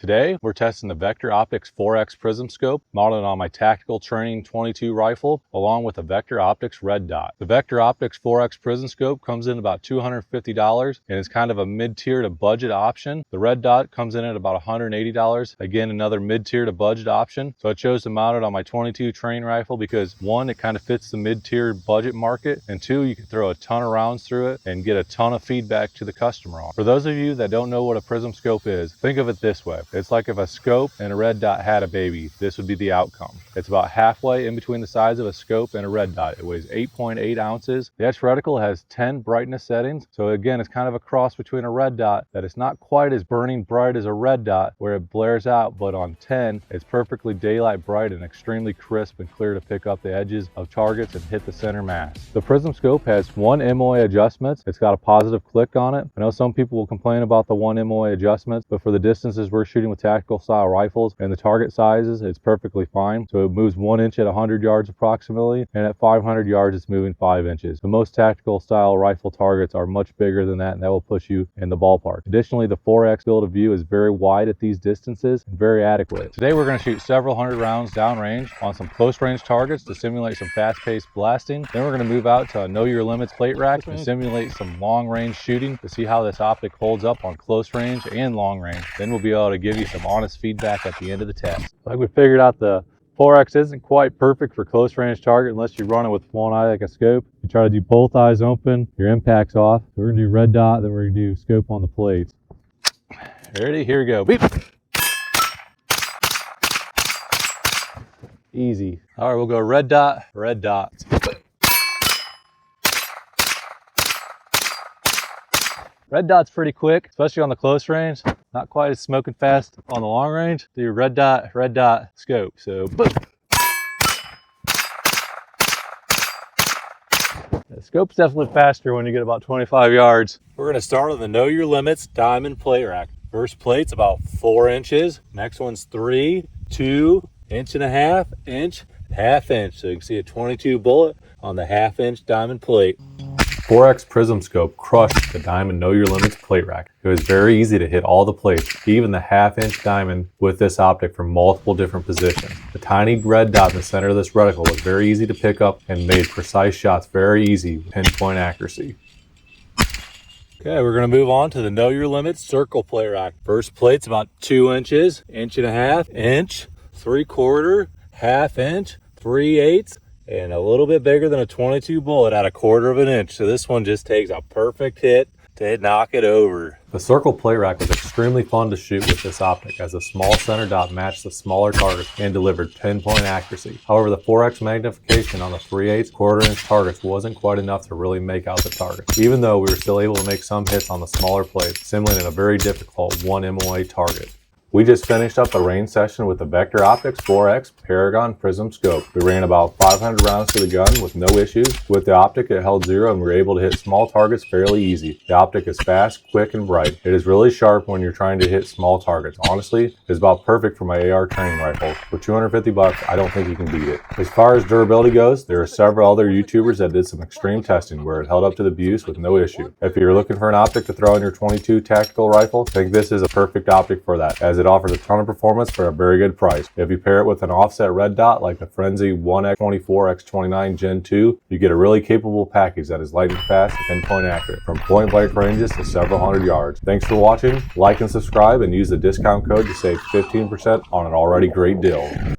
Today, we're testing the Vector Optics 4X Prism Scope mounted on my Tactical Training 22 rifle, along with the Vector Optics Red Dot. The Vector Optics 4X Prism Scope comes in about $250 and is kind of a mid-tier to budget option. The Red Dot comes in at about $180. Again, another mid-tier to budget option. So I chose to mount it on my 22 training rifle because one, it kind of fits the mid-tier budget market, and two, you can throw a ton of rounds through it and get a ton of feedback to the customer on. For those of you that don't know what a Prism Scope is, think of it this way. It's like if a scope and a red dot had a baby, this would be the outcome. It's about halfway in between the size of a scope and a red dot. It weighs 8.8 ounces. The edge reticle has 10 brightness settings. So again, it's kind of a cross between a red dot that it's not quite as burning bright as a red dot where it blares out, but on 10, it's perfectly daylight bright and extremely crisp and clear to pick up the edges of targets and hit the center mass. The Prism Scope has one MOA adjustments. It's got a positive click on it. I know some people will complain about the one MOA adjustments, but for the distances we're shooting with tactical style rifles and the target sizes, it's perfectly fine. So it moves 1 inch at 100 yards approximately, and at 500 yards it's moving 5 inches. The most tactical style rifle targets are much bigger than that, and that will push you in the ballpark. Additionally, the 4X field of view is very wide at these distances and very adequate. Today we're going to shoot several hundred rounds downrange on some close range targets to simulate some fast-paced blasting. Then we're going to move out to a Know Your Limits plate rack and simulate some long range shooting to see how this optic holds up on close range and long range. Then we'll be able to give you some honest feedback at the end of the test. Like we figured out, the 4X isn't quite perfect for close range target unless you're running with one eye like a scope. You try to do both eyes open, your impact's off. So we're gonna do red dot, then we're gonna do scope on the plates. Ready? Here we go. Beep. Easy. All right, we'll go red dot, red dot. Red dot's pretty quick, especially on the close range. Not quite as smoking fast on the long range. Do red dot, scope. So, boom. The scope's definitely faster when you get about 25 yards. We're gonna start on the Know Your Limits diamond plate rack. First plate's about 4 inches. Next one's 3, 2, inch and a half, inch, half inch. So you can see a 22 bullet on the half-inch diamond plate. 4X Prism Scope crushed the diamond Know Your Limits plate rack. It was very easy to hit all the plates, even the half-inch diamond with this optic from multiple different positions. The tiny red dot in the center of this reticle was very easy to pick up and made precise shots very easy with pinpoint accuracy. Okay, we're gonna move on to the Know Your Limits circle plate rack. First plate's about 2 inches, inch and a half, inch, 3/4, half inch, 3/8, and a little bit bigger than a 22 bullet at 1/4 of an inch. So this one just takes a perfect hit to knock it over. The circle plate rack was extremely fun to shoot with this optic, as the small center dot matched the smaller targets and delivered pinpoint accuracy. However, the 4X magnification on the 3/8 1/4-inch targets wasn't quite enough to really make out the target, even though we were still able to make some hits on the smaller plates, simulating a very difficult 1 MOA target. We just finished up a range session with the Vector Optics 4X Paragon Prism Scope. We ran about 500 rounds to the gun with no issues. With the optic, it held 0 and we were able to hit small targets fairly easy. The optic is fast, quick, and bright. It is really sharp when you're trying to hit small targets. Honestly, it's about perfect for my AR training rifle. For $250, I don't think you can beat it. As far as durability goes, there are several other YouTubers that did some extreme testing where it held up to the abuse with no issue. If you're looking for an optic to throw in your 22 tactical rifle, I think this is a perfect optic for that, as it offers a ton of performance for a very good price. If you pair it with an offset red dot like the Frenzy 1X24X29 Gen 2, you get a really capable package that is light and fast and pinpoint accurate, from point blank ranges to several hundred yards. Thanks for watching. Like and subscribe, and use the discount code to save 15% on an already great deal.